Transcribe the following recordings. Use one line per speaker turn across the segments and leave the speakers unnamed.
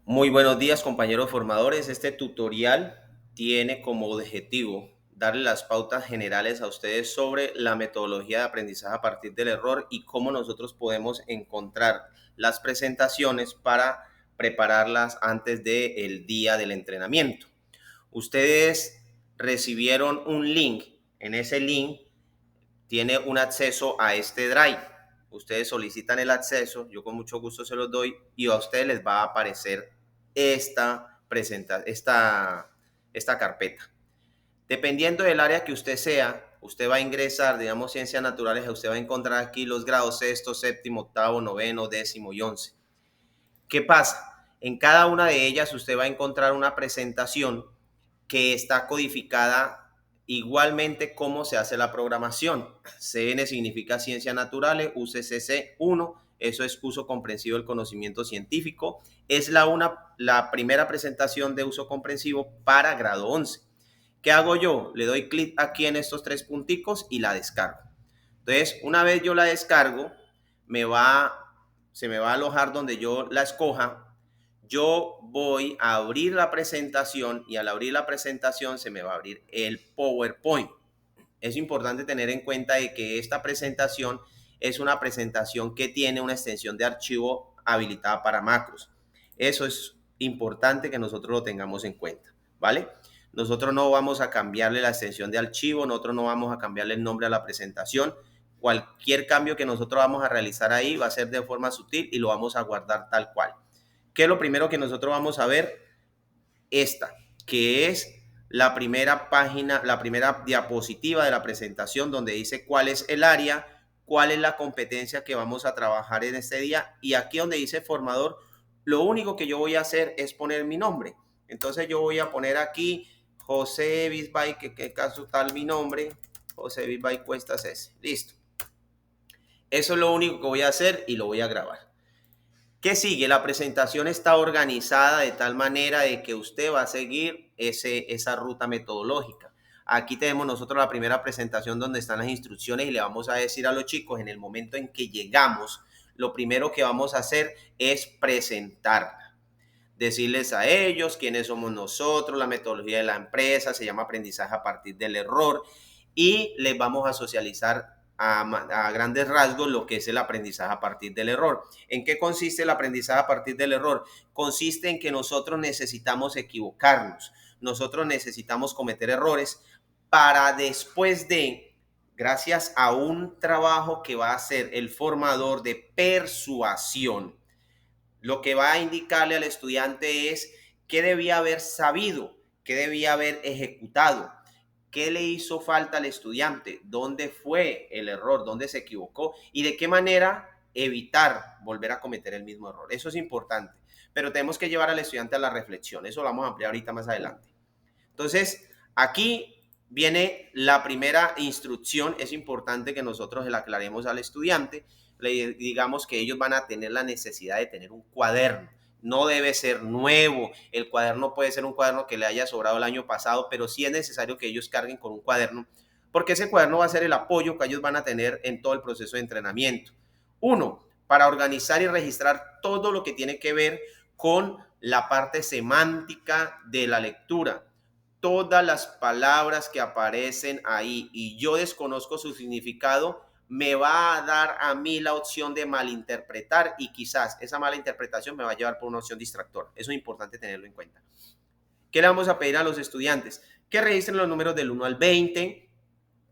Muy buenos días, compañeros formadores. Este tutorial tiene como objetivo darle las pautas generales a ustedes sobre la metodología de aprendizaje a partir del error y cómo nosotros podemos encontrar las presentaciones para prepararlas antes del día del entrenamiento. Ustedes recibieron un link. En ese link tiene un acceso a este Drive. Ustedes solicitan el acceso, yo con mucho gusto se los doy y a ustedes les va a aparecer esta carpeta. Dependiendo del área que usted sea, usted va a ingresar, digamos, ciencias naturales, usted va a encontrar aquí los grados sexto, séptimo, octavo, noveno, décimo y 11. ¿Qué pasa? En cada una de ellas usted va a encontrar una presentación que está codificada igualmente cómo se hace la programación. CN significa Ciencias Naturales, UCCC 1, eso es uso comprensivo del conocimiento científico. Es la primera presentación de uso comprensivo para grado 11. ¿Qué hago yo? Le doy clic aquí en estos tres punticos y la descargo. Entonces, una vez yo la descargo, se me va a alojar donde yo la escoja. Yo voy a abrir la presentación y al abrir la presentación se me va a abrir el PowerPoint. Es importante tener en cuenta de que esta presentación es una presentación que tiene una extensión de archivo habilitada para macros. Eso es importante que nosotros lo tengamos en cuenta, ¿vale? Nosotros no vamos a cambiarle la extensión de archivo, nosotros no vamos a cambiarle el nombre a la presentación. Cualquier cambio que nosotros vamos a realizar ahí va a ser de forma sutil y lo vamos a guardar tal cual. ¿Qué es lo primero que nosotros vamos a ver? Esta, que es la primera página, la primera diapositiva de la presentación donde dice cuál es el área, cuál es la competencia que vamos a trabajar en este día y aquí donde dice formador, lo único que yo voy a hacer es poner mi nombre. Entonces yo voy a poner aquí José Bisbay, que caso tal mi nombre, José Bisbay Cuestas S. Listo. Eso es lo único que voy a hacer y lo voy a grabar. ¿Qué sigue? La presentación está organizada de tal manera de que usted va a seguir esa ruta metodológica. Aquí tenemos nosotros la primera presentación donde están las instrucciones y le vamos a decir a los chicos en el momento en que llegamos, lo primero que vamos a hacer es presentarla. Decirles a ellos quiénes somos nosotros, la metodología de la empresa, se llama aprendizaje a partir del error y les vamos a socializar a grandes rasgos lo que es el aprendizaje a partir del error. ¿En qué consiste el aprendizaje a partir del error? Consiste en que nosotros necesitamos equivocarnos, nosotros necesitamos cometer errores para después de, gracias a un trabajo que va a hacer el formador de persuasión, lo que va a indicarle al estudiante es qué debía haber sabido, qué debía haber ejecutado, qué le hizo falta al estudiante, dónde fue el error, dónde se equivocó y de qué manera evitar volver a cometer el mismo error. Eso es importante, pero tenemos que llevar al estudiante a la reflexión. Eso lo vamos a ampliar ahorita más adelante. Entonces, aquí viene la primera instrucción. Es importante que nosotros le aclaremos al estudiante, le digamos que ellos van a tener la necesidad de tener un cuaderno. No debe ser nuevo, el cuaderno puede ser un cuaderno que le haya sobrado el año pasado, pero sí es necesario que ellos carguen con un cuaderno, porque ese cuaderno va a ser el apoyo que ellos van a tener en todo el proceso de entrenamiento. Uno, para organizar y registrar todo lo que tiene que ver con la parte semántica de la lectura. Todas las palabras que aparecen ahí y yo desconozco su significado, me va a dar a mí la opción de malinterpretar y quizás esa mala interpretación me va a llevar por una opción distractora. Eso es importante tenerlo en cuenta. ¿Qué le vamos a pedir a los estudiantes? Que registren los números del 1 al 20,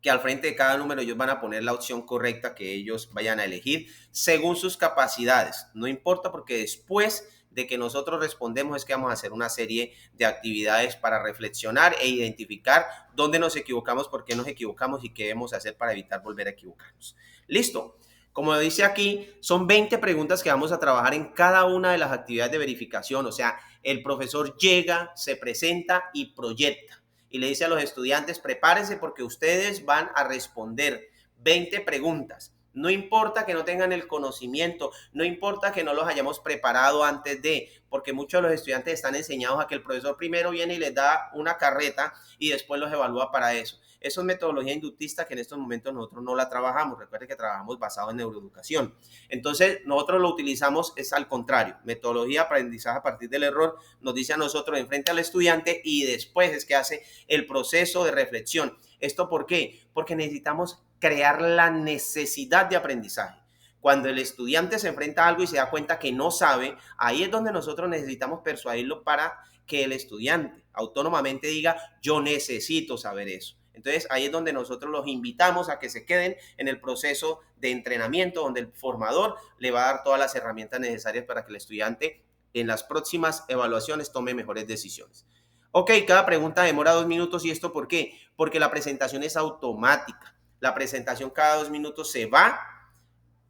que al frente de cada número ellos van a poner la opción correcta que ellos vayan a elegir según sus capacidades. No importa porque después de que nosotros respondemos es que vamos a hacer una serie de actividades para reflexionar e identificar dónde nos equivocamos, por qué nos equivocamos y qué debemos hacer para evitar volver a equivocarnos. Listo. Como dice aquí, son 20 preguntas que vamos a trabajar en cada una de las actividades de verificación. O sea, el profesor llega, se presenta y proyecta y le dice a los estudiantes, prepárense porque ustedes van a responder 20 preguntas. No importa que no tengan el conocimiento, no importa que no los hayamos preparado antes de, porque muchos de los estudiantes están enseñados a que el profesor primero viene y les da una carreta y después los evalúa para eso. Eso es metodología inductista que en estos momentos nosotros no la trabajamos. Recuerden que trabajamos basado en neuroeducación. Entonces, nosotros lo utilizamos es al contrario. Metodología de aprendizaje a partir del error nos dice a nosotros enfrente al estudiante y después es que hace el proceso de reflexión. ¿Esto por qué? Porque necesitamos crear la necesidad de aprendizaje. Cuando el estudiante se enfrenta a algo y se da cuenta que no sabe, ahí es donde nosotros necesitamos persuadirlo para que el estudiante autónomamente diga, yo necesito saber eso. Entonces, ahí es donde nosotros los invitamos a que se queden en el proceso de entrenamiento, donde el formador le va a dar todas las herramientas necesarias para que el estudiante en las próximas evaluaciones tome mejores decisiones. Ok, cada pregunta demora 2 minutos. ¿Y esto por qué? Porque la presentación es automática. La presentación cada 2 minutos se va,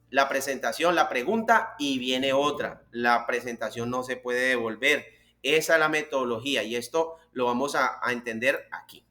la presentación, la pregunta y viene otra. La presentación no se puede devolver. Esa es la metodología y esto lo vamos a entender aquí.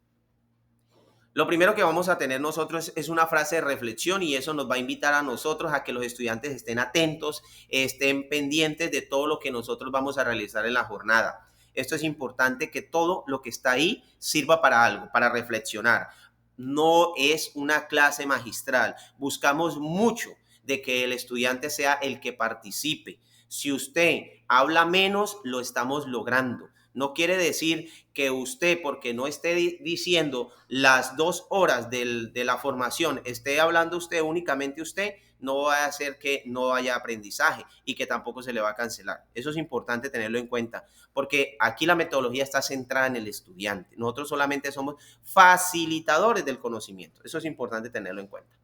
Lo primero que vamos a tener nosotros es una frase de reflexión y eso nos va a invitar a nosotros a que los estudiantes estén atentos, estén pendientes de todo lo que nosotros vamos a realizar en la jornada. Esto es importante, que todo lo que está ahí sirva para algo, para reflexionar. No es una clase magistral. Buscamos mucho de que el estudiante sea el que participe. Si usted habla menos, lo estamos logrando. No quiere decir que usted, porque no esté diciendo las 2 horas de la formación, esté hablando usted, únicamente usted, no va a hacer que no haya aprendizaje y que tampoco se le va a cancelar. Eso es importante tenerlo en cuenta, porque aquí la metodología está centrada en el estudiante. Nosotros solamente somos facilitadores del conocimiento. Eso es importante tenerlo en cuenta.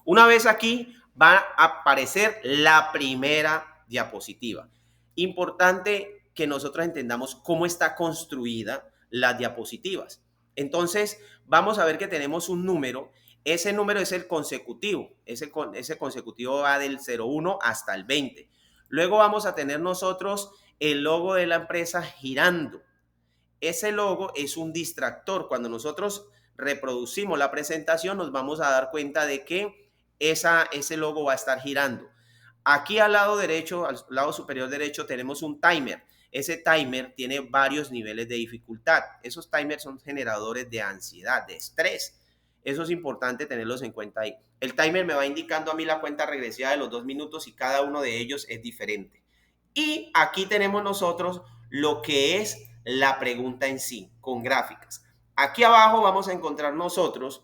Una vez aquí va a aparecer la primera diapositiva. Importante que nosotros entendamos cómo está construida las diapositivas. Entonces, vamos a ver que tenemos un número. Ese número es el consecutivo. Ese consecutivo va del 01 hasta el 20. Luego vamos a tener nosotros el logo de la empresa girando. Ese logo es un distractor. Cuando nosotros reproducimos la presentación, nos vamos a dar cuenta de que ese logo va a estar girando. Aquí al lado derecho, al lado superior derecho, tenemos un timer. Ese timer tiene varios niveles de dificultad. Esos timers son generadores de ansiedad, de estrés. Eso es importante tenerlos en cuenta ahí. El timer me va indicando a mí la cuenta regresiva de los 2 minutos y cada uno de ellos es diferente. Y aquí tenemos nosotros lo que es la pregunta en sí, con gráficas. Aquí abajo vamos a encontrar nosotros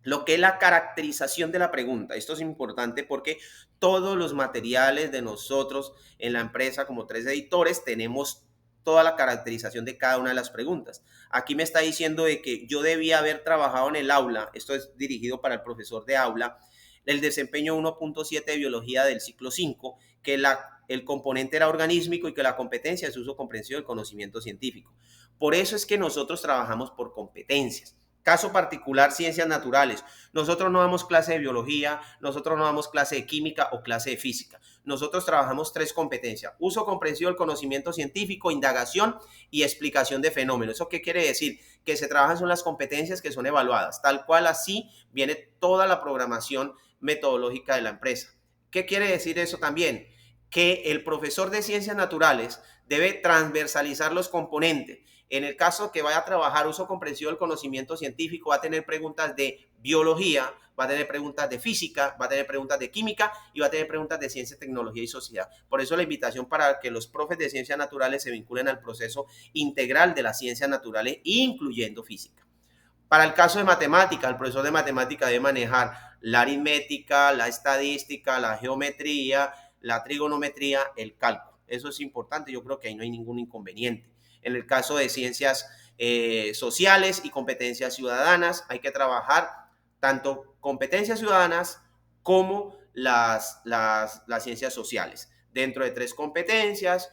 lo que es la caracterización de la pregunta. Esto es importante porque todos los materiales de nosotros en la empresa, como 3 editores, tenemos toda la caracterización de cada una de las preguntas. Aquí me está diciendo de que yo debía haber trabajado en el aula, esto es dirigido para el profesor de aula, el desempeño 1.7 de biología del ciclo 5, que el componente era organísmico y que la competencia es uso comprensivo del conocimiento científico. Por eso es que nosotros trabajamos por competencias. Caso particular, ciencias naturales. Nosotros no damos clase de biología, nosotros no damos clase de química o clase de física. Nosotros trabajamos 3 competencias: uso comprensivo del conocimiento científico, indagación y explicación de fenómenos. ¿Eso qué quiere decir? Que se trabajan son las competencias que son evaluadas, tal cual así viene toda la programación metodológica de la empresa. ¿Qué quiere decir eso también? Que el profesor de ciencias naturales debe transversalizar los componentes. En el caso que vaya a trabajar uso comprensivo del conocimiento científico, va a tener preguntas de biología, va a tener preguntas de física, va a tener preguntas de química y va a tener preguntas de ciencia, tecnología y sociedad. Por eso la invitación para que los profes de ciencias naturales se vinculen al proceso integral de las ciencias naturales, incluyendo física. Para el caso de matemática, el profesor de matemática debe manejar la aritmética, la estadística, la geometría, la trigonometría, el cálculo. Eso es importante, yo creo que ahí no hay ningún inconveniente. En el caso de ciencias sociales y competencias ciudadanas, hay que trabajar tanto competencias ciudadanas como las ciencias sociales. Dentro de 3 competencias,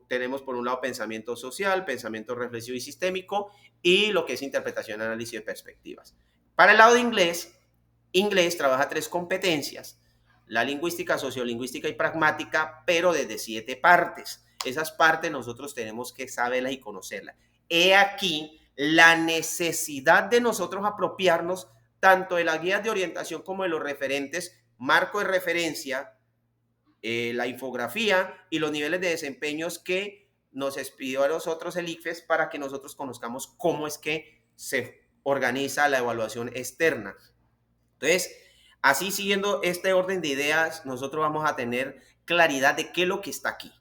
tenemos por un lado pensamiento social, pensamiento reflexivo y sistémico, y lo que es interpretación, análisis de perspectivas. Para el lado de inglés trabaja 3 competencias: la lingüística, sociolingüística y pragmática, pero desde 7 partes. Esas partes nosotros tenemos que saberlas y conocerlas. He aquí la necesidad de nosotros apropiarnos tanto de las guías de orientación como de los referentes, marco de referencia, la infografía y los niveles de desempeños que nos expidió a nosotros el ICFES para que nosotros conozcamos cómo es que se organiza la evaluación externa. Entonces, así siguiendo este orden de ideas, nosotros vamos a tener claridad de qué es lo que está aquí.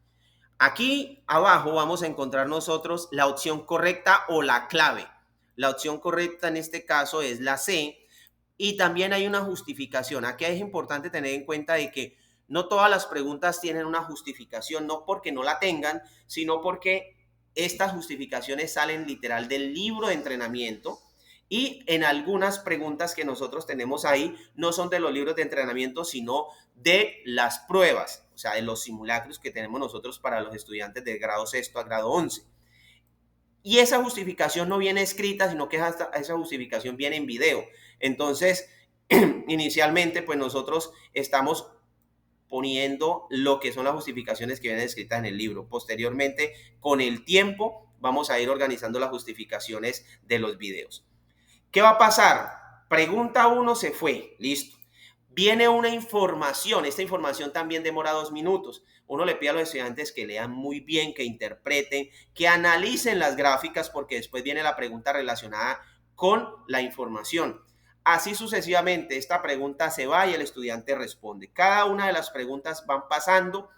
Aquí abajo vamos a encontrar nosotros la opción correcta o la clave. La opción correcta en este caso es la C, y también hay una justificación. Aquí es importante tener en cuenta de que no todas las preguntas tienen una justificación, no porque no la tengan, sino porque estas justificaciones salen literal del libro de entrenamiento, y en algunas preguntas que nosotros tenemos ahí no son de los libros de entrenamiento, sino de las pruebas, o sea, de los simulacros que tenemos nosotros para los estudiantes de grado sexto a grado 11. Y esa justificación no viene escrita, sino que esa justificación viene en video. Entonces, inicialmente, pues nosotros estamos poniendo lo que son las justificaciones que vienen escritas en el libro. Posteriormente, con el tiempo, vamos a ir organizando las justificaciones de los videos. ¿Qué va a pasar? Pregunta 1 se fue, listo. Viene una información, esta información también demora 2 minutos. Uno le pide a los estudiantes que lean muy bien, que interpreten, que analicen las gráficas, porque después viene la pregunta relacionada con la información. Así sucesivamente, esta pregunta se va y el estudiante responde. Cada una de las preguntas van pasando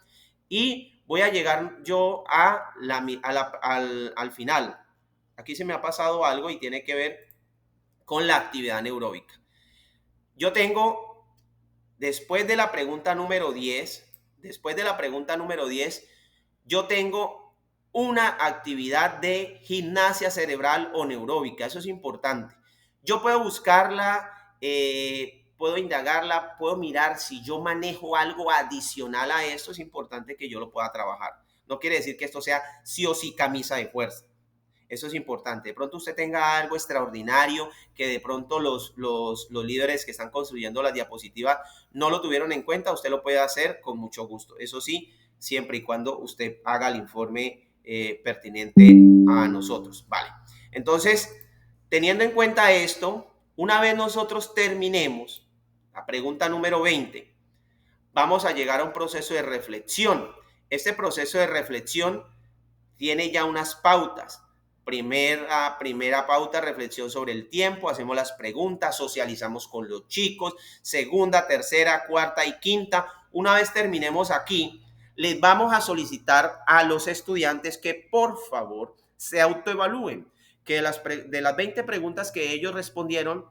y voy a llegar yo al final. Aquí se me ha pasado algo y tiene que ver con la actividad neuróbica. Yo tengo, después de la pregunta número 10, yo tengo una actividad de gimnasia cerebral o neuróbica. Eso es importante. Yo puedo buscarla, puedo indagarla, puedo mirar si yo manejo algo adicional a esto. Es importante que yo lo pueda trabajar. No quiere decir que esto sea sí o sí camisa de fuerza. Eso es importante. De pronto usted tenga algo extraordinario que de pronto los líderes que están construyendo las diapositivas no lo tuvieron en cuenta, usted lo puede hacer con mucho gusto. Eso sí, siempre y cuando usted haga el informe pertinente a nosotros. Vale. Entonces, teniendo en cuenta esto, una vez nosotros terminemos la pregunta número 20, vamos a llegar a un proceso de reflexión. Este proceso de reflexión tiene ya unas pautas. Primera pauta, reflexión sobre el tiempo, hacemos las preguntas, socializamos con los chicos. Segunda, tercera, cuarta y quinta. Una vez terminemos aquí, les vamos a solicitar a los estudiantes que por favor se autoevalúen, que de las 20 preguntas que ellos respondieron,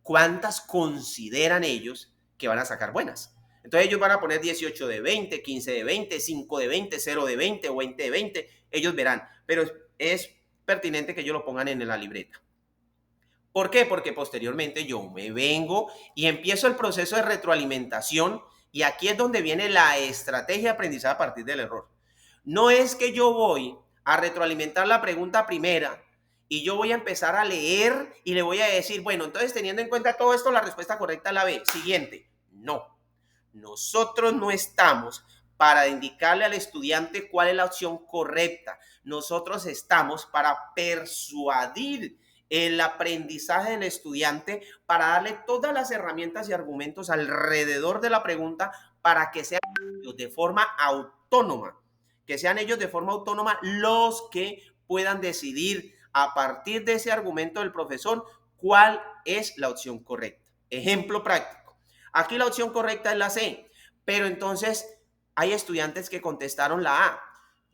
¿cuántas consideran ellos que van a sacar buenas? Entonces ellos van a poner 18 de 20, 15 de 20, 5 de 20, 0 de 20 o 20 de 20. Ellos verán, pero es pertinente que ellos lo pongan en la libreta. ¿Por qué? Porque posteriormente yo me vengo y empiezo el proceso de retroalimentación, y aquí es donde viene la estrategia de aprendizaje a partir del error. No es que yo voy a retroalimentar la pregunta primera y yo voy a empezar a leer y le voy a decir, bueno, entonces teniendo en cuenta todo esto, la respuesta correcta es la B. Siguiente. No. Nosotros no estamos para indicarle al estudiante cuál es la opción correcta. Nosotros estamos para persuadir el aprendizaje del estudiante, para darle todas las herramientas y argumentos alrededor de la pregunta para que sean ellos de forma autónoma, los que puedan decidir a partir de ese argumento del profesor cuál es la opción correcta. Ejemplo práctico. Aquí la opción correcta es la C, pero entonces hay estudiantes que contestaron la A.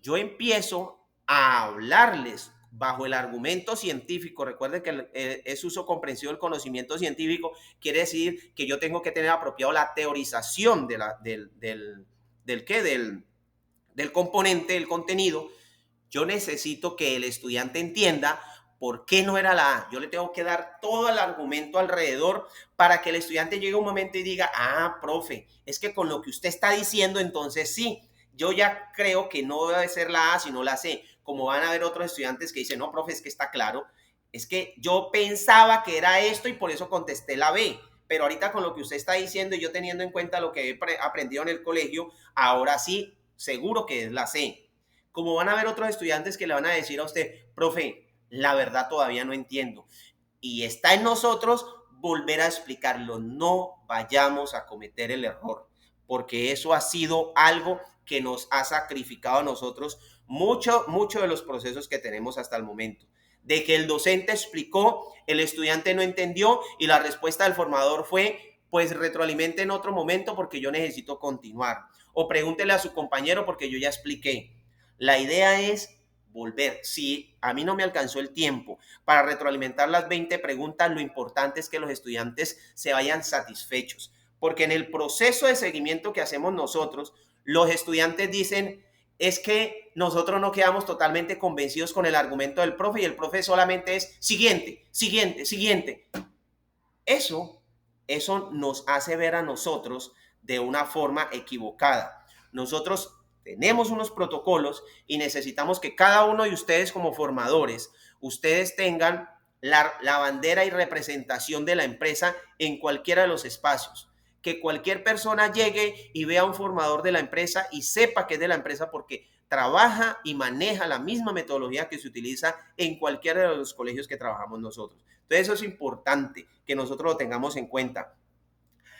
Yo empiezo a hablarles bajo el argumento científico. Recuerden que es uso comprensivo del conocimiento científico. Quiere decir que yo tengo que tener apropiado la teorización del componente, del contenido. Yo necesito que el estudiante entienda por qué no era la A. Yo le tengo que dar todo el argumento alrededor para que el estudiante llegue un momento y diga, ah, profe, es que con lo que usted está diciendo, entonces sí, yo ya creo que no debe ser la A, sino la C. Como van a haber otros estudiantes que dicen, no, profe, es que está claro, es que yo pensaba que era esto y por eso contesté la B. Pero ahorita con lo que usted está diciendo y yo teniendo en cuenta lo que he aprendido en el colegio, ahora sí, seguro que es la C. Como van a haber otros estudiantes que le van a decir a usted, profe, la verdad todavía no entiendo. Y está en nosotros volver a explicarlo. No vayamos a cometer el error, porque eso ha sido algo que nos ha sacrificado a nosotros mucho de los procesos que tenemos hasta el momento. de que el docente explicó, el estudiante no entendió y la respuesta del formador fue, pues retroalimente en otro momento porque yo necesito continuar. O pregúntele a su compañero porque yo ya expliqué. La idea es volver. Si a mí no me alcanzó el tiempo para retroalimentar las 20 preguntas, lo importante es que los estudiantes se vayan satisfechos. Porque en el proceso de seguimiento que hacemos nosotros, los estudiantes dicen, es que nosotros no quedamos totalmente convencidos con el argumento del profe y el profe solamente es siguiente, siguiente, siguiente. Eso nos hace ver a nosotros de una forma equivocada. Nosotros tenemos unos protocolos y necesitamos que cada uno de ustedes como formadores, ustedes tengan la bandera y representación de la empresa en cualquiera de los espacios. Que cualquier persona llegue y vea a un formador de la empresa y sepa que es de la empresa porque trabaja y maneja la misma metodología que se utiliza en cualquiera de los colegios que trabajamos nosotros. Entonces eso es importante que nosotros lo tengamos en cuenta.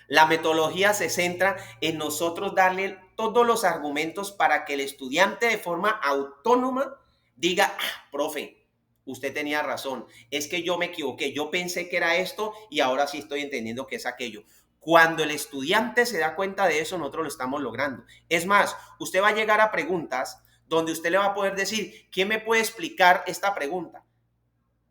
La metodología se centra en nosotros darle todos los argumentos para que el estudiante de forma autónoma diga, profe, usted tenía razón, es que yo me equivoqué, yo pensé que era esto y ahora sí estoy entendiendo que es aquello. Cuando el estudiante se da cuenta de eso, nosotros lo estamos logrando. Es más, usted va a llegar a preguntas donde usted le va a poder decir, ¿quién me puede explicar esta pregunta?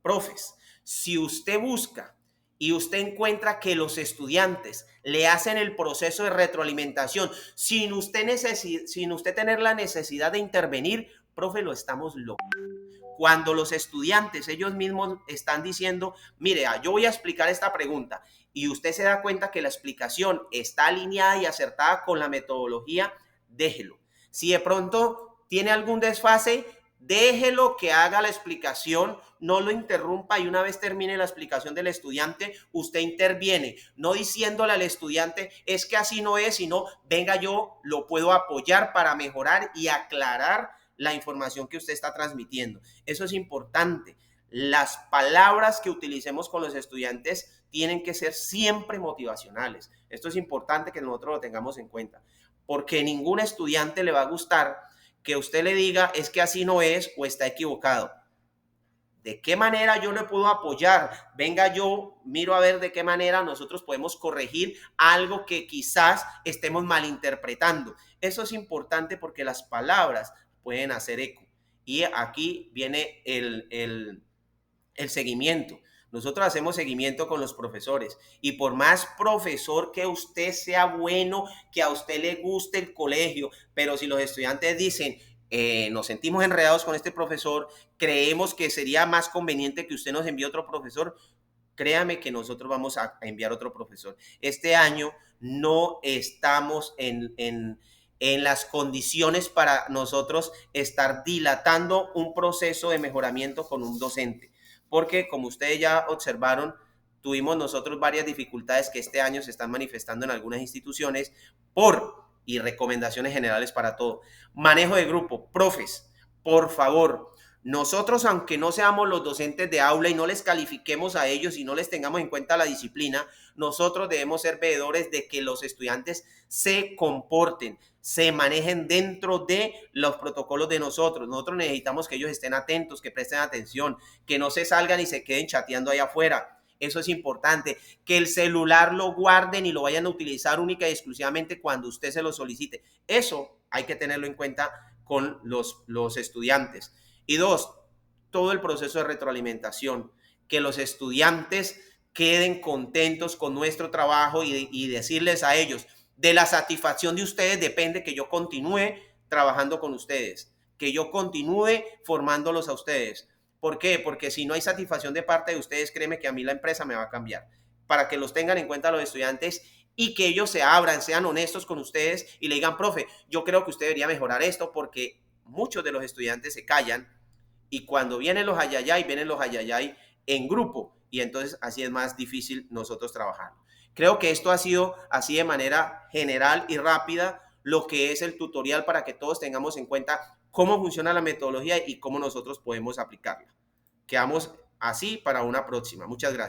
Profes, si usted busca y usted encuentra que los estudiantes le hacen el proceso de retroalimentación sin usted tener la necesidad de intervenir, profe, lo estamos logrando. Cuando los estudiantes ellos mismos están diciendo, mire, yo voy a explicar esta pregunta y usted se da cuenta que la explicación está alineada y acertada con la metodología, déjelo. Si de pronto tiene algún desfase, déjelo que haga la explicación, no lo interrumpa y una vez termine la explicación del estudiante, usted interviene, no diciéndole al estudiante, es que así no es, sino, venga, yo lo puedo apoyar para mejorar y aclarar la información que usted está transmitiendo. Eso es importante. Las palabras que utilicemos con los estudiantes tienen que ser siempre motivacionales. Esto es importante que nosotros lo tengamos en cuenta, porque ningún estudiante le va a gustar que usted le diga es que así no es o está equivocado. ¿De qué manera yo le puedo apoyar? Venga, yo miro a ver de qué manera nosotros podemos corregir algo que quizás estemos malinterpretando. Eso es importante porque las palabras pueden hacer eco. Y aquí viene el seguimiento. Nosotros hacemos seguimiento con los profesores y por más profesor que usted sea bueno, que a usted le guste el colegio, pero si los estudiantes dicen, nos sentimos enredados con este profesor, creemos que sería más conveniente que usted nos envíe otro profesor, créame que nosotros vamos a enviar otro profesor. Este año no estamos en las condiciones para nosotros estar dilatando un proceso de mejoramiento con un docente. Porque como ustedes ya observaron, tuvimos nosotros varias dificultades que este año se están manifestando en algunas instituciones y recomendaciones generales para todo. Manejo de grupo, profes, por favor, nosotros aunque no seamos los docentes de aula y no les califiquemos a ellos y no les tengamos en cuenta la disciplina, nosotros debemos ser veedores de que los estudiantes se comporten, se manejen dentro de los protocolos de nosotros. Nosotros necesitamos que ellos estén atentos, que presten atención, que no se salgan y se queden chateando allá afuera. Eso es importante, que el celular lo guarden y lo vayan a utilizar única y exclusivamente cuando usted se lo solicite. Eso hay que tenerlo en cuenta con los estudiantes. Y dos, todo el proceso de retroalimentación, que los estudiantes queden contentos con nuestro trabajo y decirles a ellos, de la satisfacción de ustedes depende que yo continúe trabajando con ustedes, que yo continúe formándolos a ustedes. ¿Por qué? Porque si no hay satisfacción de parte de ustedes, créeme que a mí la empresa me va a cambiar. Para que los tengan en cuenta los estudiantes y que ellos se abran, sean honestos con ustedes y le digan, profe, yo creo que usted debería mejorar esto, porque muchos de los estudiantes se callan y cuando vienen los ayayay en grupo y entonces así es más difícil nosotros trabajar. Creo que esto ha sido así de manera general y rápida lo que es el tutorial para que todos tengamos en cuenta cómo funciona la metodología y cómo nosotros podemos aplicarla. Quedamos así para una próxima. Muchas gracias.